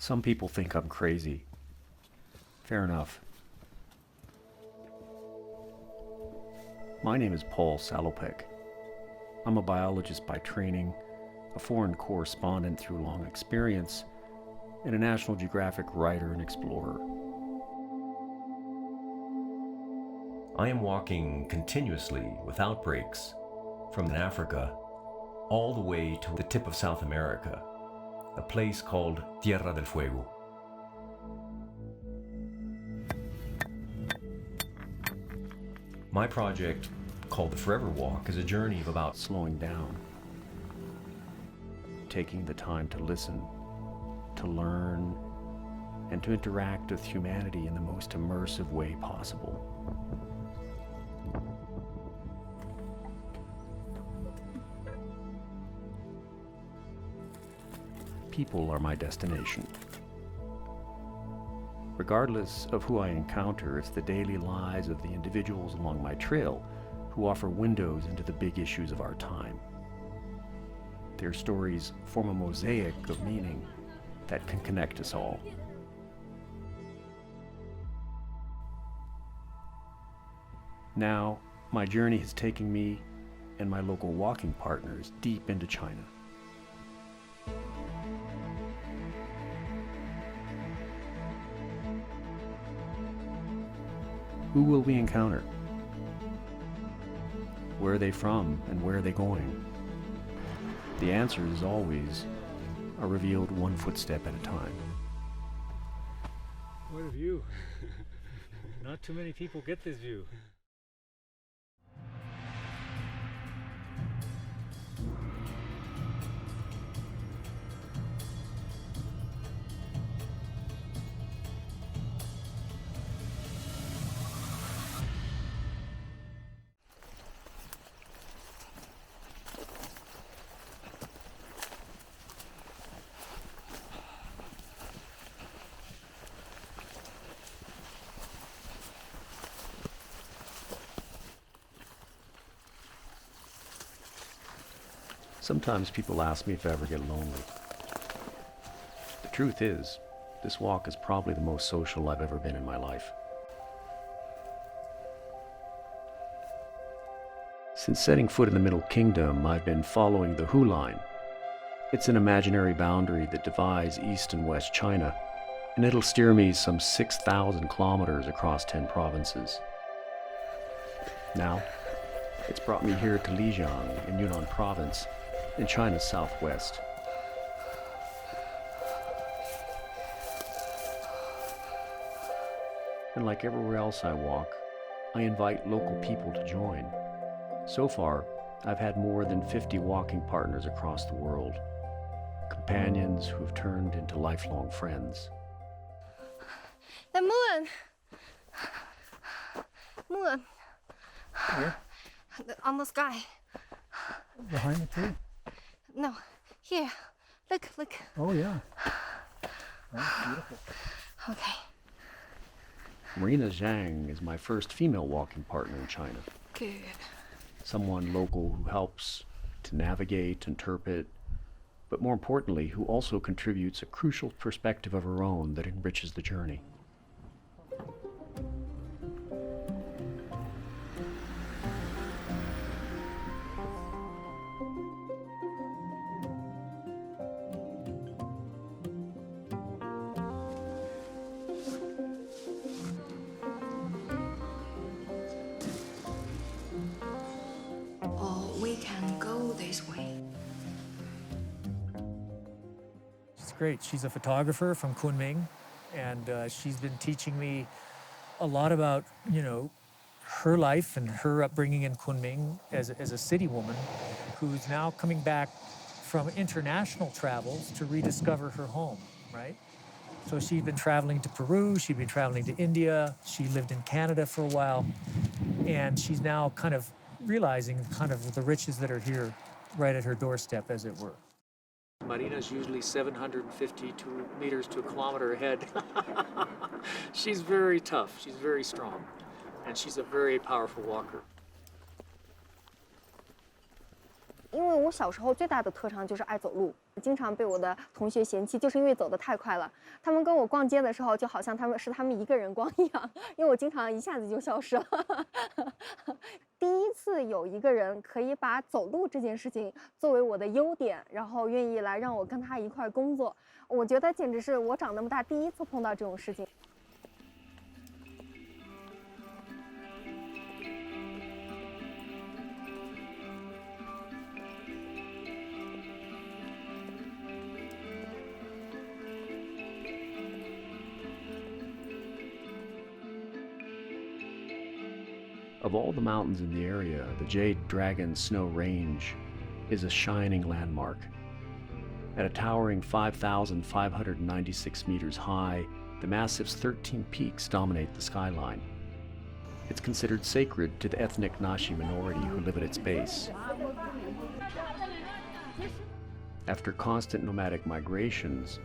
Some people think I'm crazy. Fair enough. My name is Paul Salopek. I'm a biologist by training, a foreign correspondent through long experience, and a National Geographic writer and explorer. I am walking continuously without breaks from Africa all the way to the tip of South America, a place called Tierra del Fuego. My project, called the Forever Walk, is a journey of about slowing down, taking the time to listen, to learn, and to interact with humanity in the most immersive way possible. People are my destination. Regardless of who I encounter, it's the daily lives of the individuals along my trail who offer windows into the big issues of our time. Their stories form a mosaic of meaning that can connect us all. Now, my journey has taken me and my local walking partners deep into China. Who will we encounter? Where are they from and where are they going? The answers always are revealed one footstep at a time. What a view. Not too many people get this view. Sometimes people ask me if I ever get lonely. The truth is, this walk is probably the most social I've ever been in my life. Since setting foot in the Middle Kingdom, I've been following the Hu Line. It's an imaginary boundary that divides East and West China, and it'll steer me some 6,000 kilometers across 10 provinces. Now, it's brought me here to Lijiang in Yunnan Province, in China's southwest. And like everywhere else I walk, I invite local people to join. So far, I've had more than 50 walking partners across the world, companions who have turned into lifelong friends. The moon! Moon. Where? On the sky. Behind the tree? No, here. Look, look. Oh, yeah. That's beautiful. Okay. Marina Zhang is my first female walking partner in China. Good. Someone local who helps to navigate, interpret, but more importantly, who also contributes a crucial perspective of her own that enriches the journey. We can go this way. She's great. She's a photographer from Kunming, and she's been teaching me a lot about, her life and her upbringing in Kunming as a city woman who's now coming back from international travels to rediscover her home, right? So she'd been traveling to Peru, she'd been traveling to India, she lived in Canada for a while, and she's now kind of realizing the riches that are here right at her doorstep, as it were. Marina's usually 752 meters to a kilometer ahead. She's very tough, she's very strong, and she's a very powerful walker. 因为我小时候最大的特长就是爱走路，经常被我的同学嫌弃，就是因为走得太快了。他们跟我逛街的时候，就好像他们一个人逛一样，因为我经常一下子就消失了。第一次有一个人可以把走路这件事情作为我的优点，然后愿意来让我跟他一块工作，我觉得简直是我长那么大第一次碰到这种事情。Of all the mountains in the area, the Jade Dragon Snow Range is a shining landmark. At a towering 5,596 meters high, the massive's 13 peaks dominate the skyline. It's considered sacred to the ethnic Nashi minority who live at its base. After constant nomadic migrations,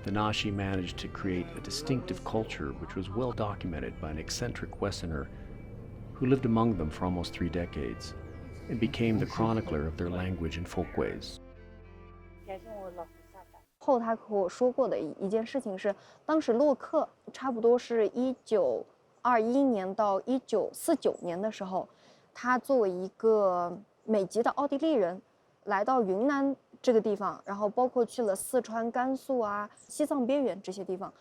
the Nashi managed to create a distinctive culture which was well documented by an eccentric Westerner who lived among them for almost 3 decades and became the chronicler of their language and folkways. 后他和我说过的一件事情是，当时洛克差不多是1921年到1949年的时候，他作为一个美籍的奥地利人，来到云南这个地方，然后包括去了四川、甘肃啊、西藏边缘这些地方，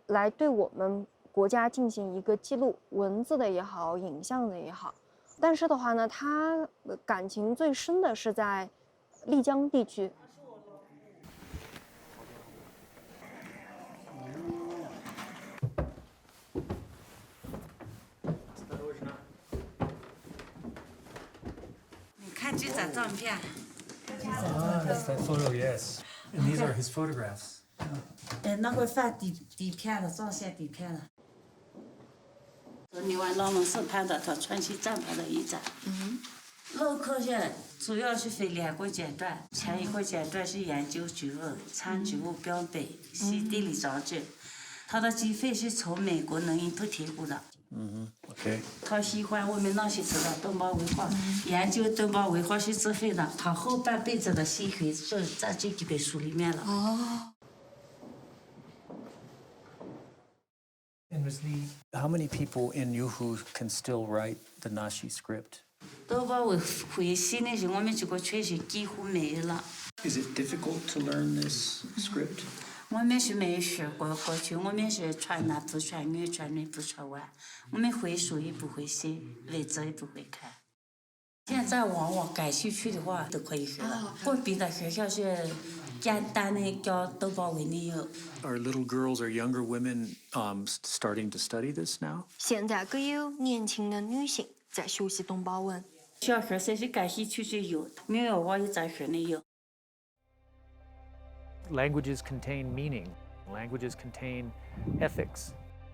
来对我们国家进行一个记录，文字的也好，影像的也好。但是的话呢，他感情最深的是在丽江地区。你看这张照片。That's that photo, yes. And these are his photographs. 那会放底片了，照相底片了。另外，老龙是拍的他穿西藏拍的一张。洛克县主要是分2个阶段，前一个阶段是研究植物、产植物标本、系地理装置。他的经费是从美国农业部提供的。Okay. 他喜欢我们那些知道东方文化，研究东方文化是自费的。他后半辈子的心血就在这几本书里面了。And Rizli, how many people in Yuhu can still write the Nashi script? 东方文化系那些我们这个圈是几乎没了。Is it difficult to learn this script? 我们是没有学过，过去我们是传男不传女，传女不传外，我们会书也不会写，文字也不会看。现在往感兴趣的话都可以学了。我别的学校是简单的教东方文的有。Are little girls or younger women starting to study this now? 现在更有年轻的女性在学习东方文。小学生是感兴趣就有，没有我也在学的有。Languages contain meaning. Languages contain ethics.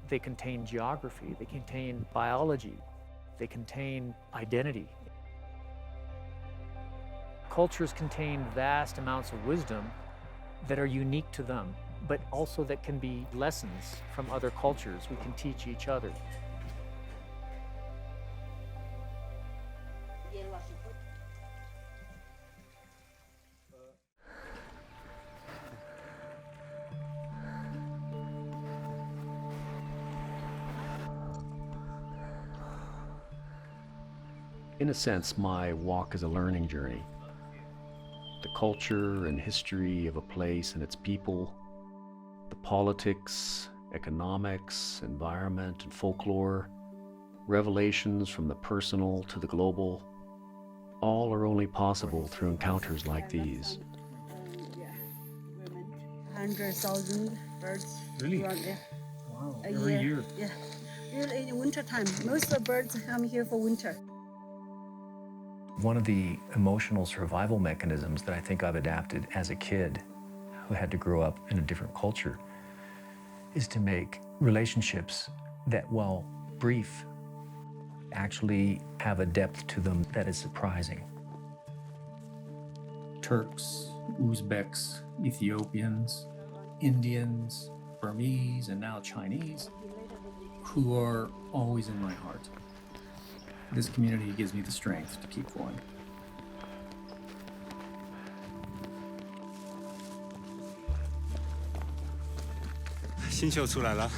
They contain geography. They contain biology. They contain identity. Cultures contain vast amounts of wisdom that are unique to them, but also that can be lessons from other cultures we can teach each other. In a sense, my walk is a learning journey. The culture and history of a place and its people, the politics, economics, environment, and folklore, revelations from the personal to the global, all are only possible through encounters like these. 100,000 birds. Really? around there. Wow, A every year. Yeah. Usually in winter time. Most of the birds come here for winter. One of the emotional survival mechanisms that I think I've adapted as a kid who had to grow up in a different culture is to make relationships that, while brief, actually have a depth to them that is surprising. Turks, Uzbeks, Ethiopians, Indians, Burmese, and now Chinese, who are always in my heart. This community gives me the strength to keep going. 星球出来了，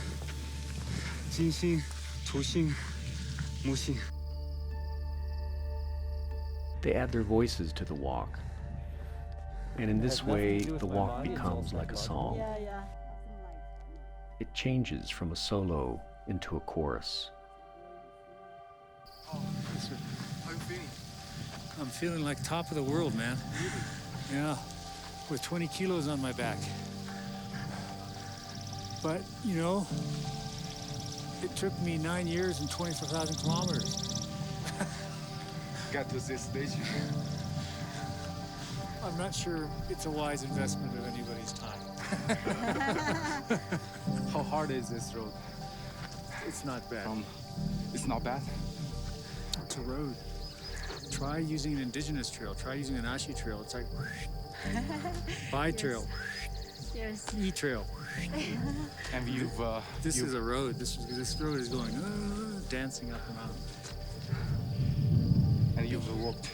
金星、土星、木星。They add their voices to the walk, and in this way, the walk becomes like a song. It changes from a solo into a chorus. How are you feeling? I'm feeling like top of the world, man. Yeah, with 20 kilos on my back. But, you know, it took me 9 years and 24,000 kilometers. Got to this stage. I'm not sure it's a wise investment of anybody's time. How hard is this road? It's not bad. It's not bad. It's a road. Try using an indigenous trail. Try using an Ashi trail. It's like Bai trail, Yes. E trail. And This is a road. This road is going dancing up the mountain. And you've walked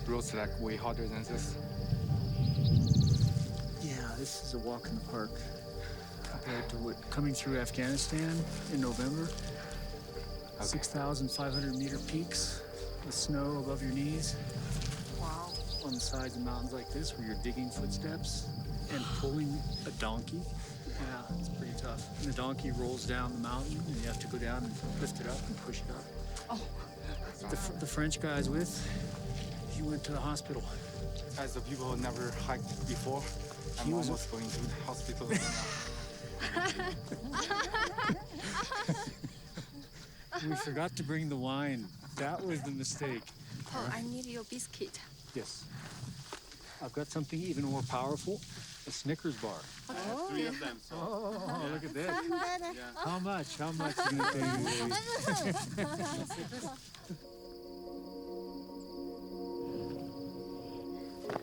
roads like way harder than this. Yeah, this is a walk in the park compared to what coming through Afghanistan in November. 6,500 meter peaks with snow above your knees. Wow. On the sides of mountains like this where you're digging footsteps and pulling a donkey. Yeah, it's pretty tough. And the donkey rolls down the mountain and you have to go down and lift it up and push it up. Oh. The French guy I was with, he went to the hospital. As the people who never hiked before, I'm almost going to the hospital right now. We forgot to bring the wine. That was the mistake. Oh, I need your biscuit. Yes. I've got something even more powerful, a Snickers bar. Oh. 3 of them. So. Oh, look at this. How much? How much are you gonna pay me, baby?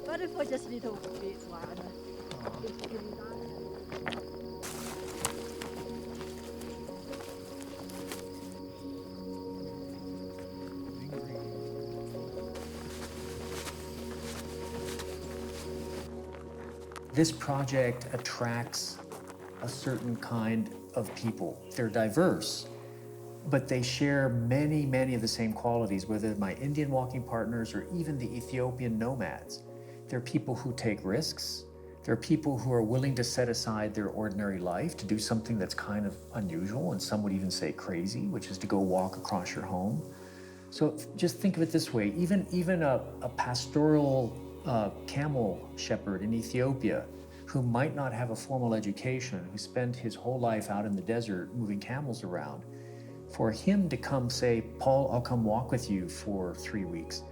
But for just little bit one. This project attracts a certain kind of people. They're diverse, but they share many, many of the same qualities, whether my Indian walking partners or even the Ethiopian nomads. They're people who take risks. They're people who are willing to set aside their ordinary life to do something that's kind of unusual, and some would even say crazy, which is to go walk across your home. So just think of it this way, even a pastoral camel shepherd in Ethiopia who might not have a formal education, who spent his whole life out in the desert moving camels around, for him to come say, Paul, I'll come walk with you for 3 weeks,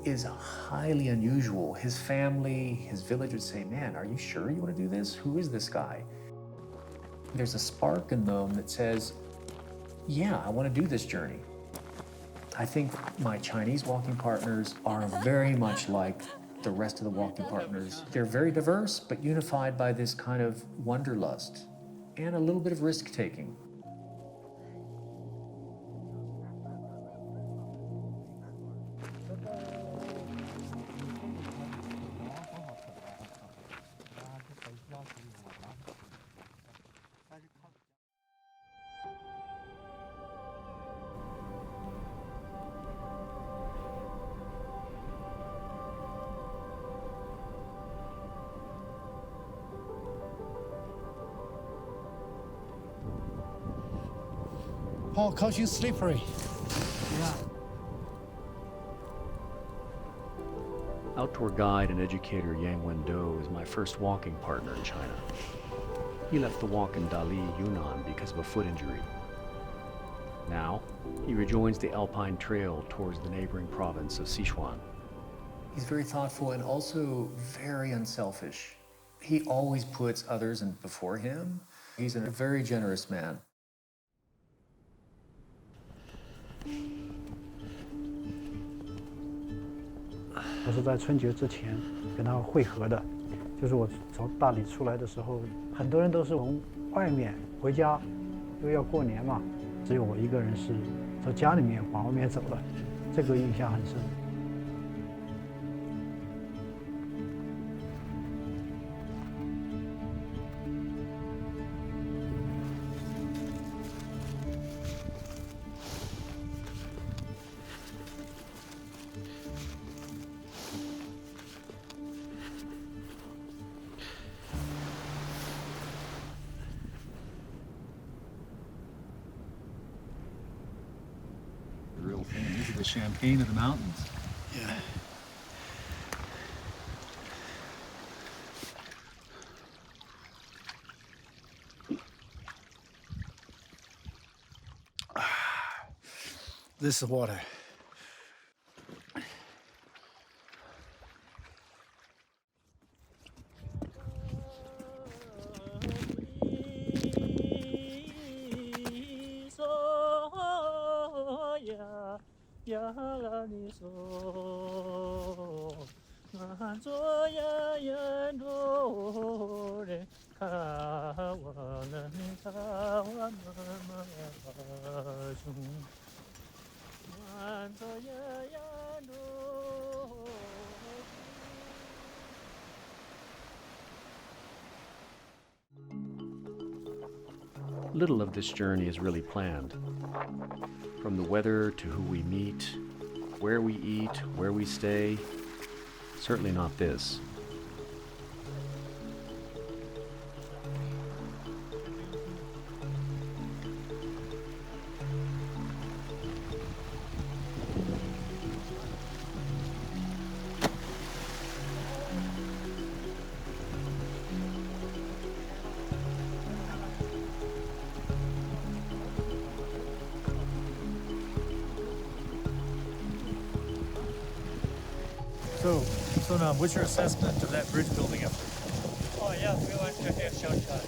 is highly unusual. His family, his village would say, man, are you sure you want to do this? Who is this guy? There's a spark in them that says, yeah, I want to do this journey. I think my Chinese walking partners are very much like the rest of the walking partners. They're very diverse, but unified by this kind of wanderlust and a little bit of risk-taking. Paul, coaching slippery. Yeah. Outdoor guide and educator Yang Wendo is my first walking partner in China. He left the walk in Dali, Yunnan because of a foot injury. Now, he rejoins the Alpine Trail towards the neighboring province of Sichuan. He's very thoughtful and also very unselfish. He always puts others before him. He's a very generous man. 我是在春节之前跟他会合的，就是我从大理出来的时候，很多人都是从外面回家，因为要过年嘛，只有我一个人是从家里面往外面走了，这个印象很深。champagne of the mountains. Yeah. This is water. Little of this journey is really planned. From the weather to who we meet, where we eat, where we stay, certainly not this. So now, what's your assessment of that bridge building effort? Oh yeah, we want to have shortcut.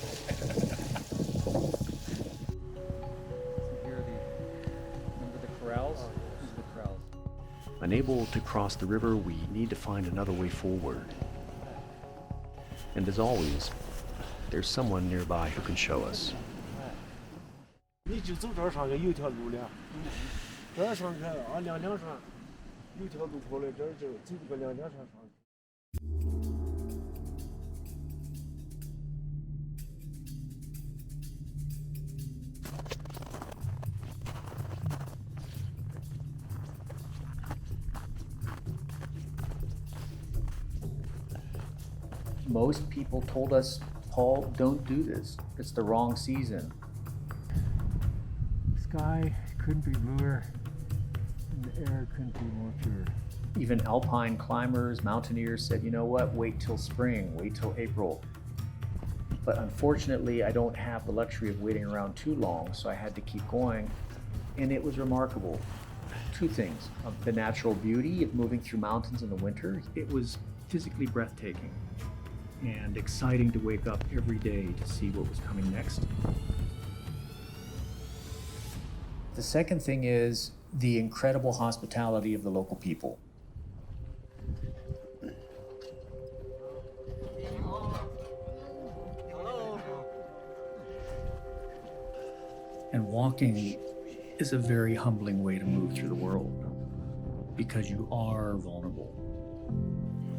Here remember the corrals? These are the corrals. Unable to cross the river, we need to find another way forward. And as always, there's someone nearby who can show us. 你就走这儿上去有一条路的，这儿上去啊两上有条路坡的，这儿就走这个两上上去。Most people told us, Paul, don't do this. It's the wrong season. The sky couldn't be bluer, and the air couldn't be more pure. Even alpine climbers, mountaineers said, you know what, wait till spring, wait till April. But unfortunately, I don't have the luxury of waiting around too long, so I had to keep going. And it was remarkable. Two things, the natural beauty of moving through mountains in the winter. It was physically breathtaking and exciting to wake up every day to see what was coming next. The second thing is the incredible hospitality of the local people. And walking is a very humbling way to move through the world because you are vulnerable,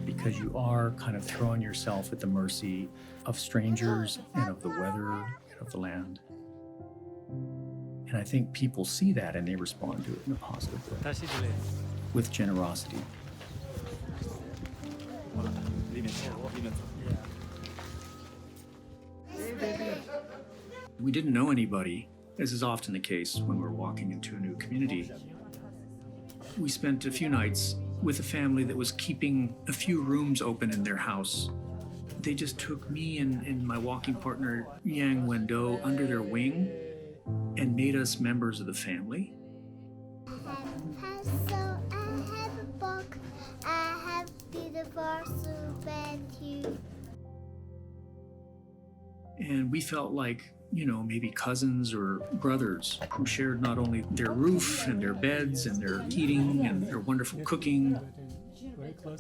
because you are kind of throwing yourself at the mercy of strangers and of the weather and of the land. And I think people see that and they respond to it in a positive way, with generosity. We didn't know anybody, as is often the case when we're walking into a new community. We spent a few nights with a family that was keeping a few rooms open in their house. They just took me and my walking partner, Yang Wendo, under their wing and made us members of the family. I have a pencil, I have a book, I have beautiful soup and you. And we felt like, you know, maybe cousins or brothers who shared not only their roof and their beds and their heating and their wonderful cooking,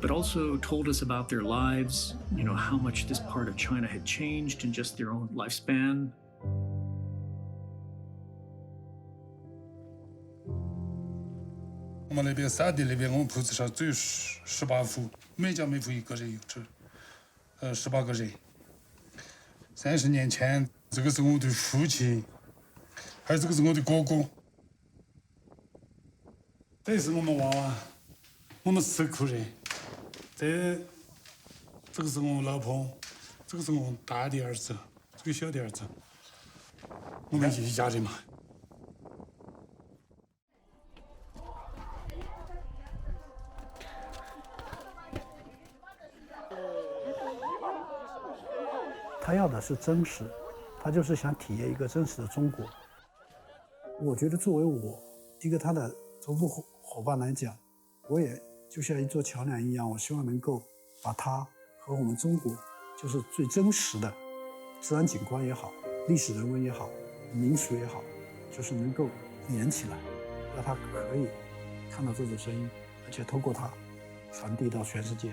but also told us about their lives, you know, how much this part of China had changed in just their own lifespan. We 那边山地那边，我们铺子上只有18户，每家每户一个人有这，18个人。30年前，这个是我的父亲，还有这个是我的哥哥，这是我们娃娃，我们10口人。这个是我老婆，这个是我大的儿子，这个小的儿子，我们一家人嘛。他要的是真实，他就是想体验一个真实的中国。我觉得作为我一个他的徒步伙伴来讲，我也就像一座桥梁一样，我希望能够把它和我们中国就是最真实的自然景观也好，历史人文也好，民俗也好，就是能够连起来，让他可以看到这种声音，而且通过它传递到全世界。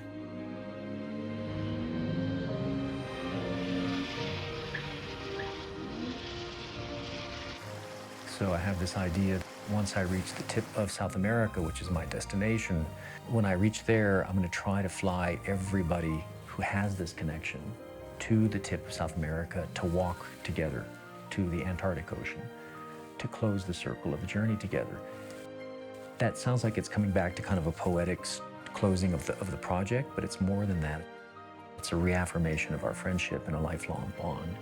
So I have this idea, once I reach the tip of South America, which is my destination, when I reach there, I'm going to try to fly everybody who has this connection to the tip of South America to walk together to the Antarctic Ocean, to close the circle of the journey together. That sounds like it's coming back to kind of a poetic closing of the project, but it's more than that. It's a reaffirmation of our friendship and a lifelong bond.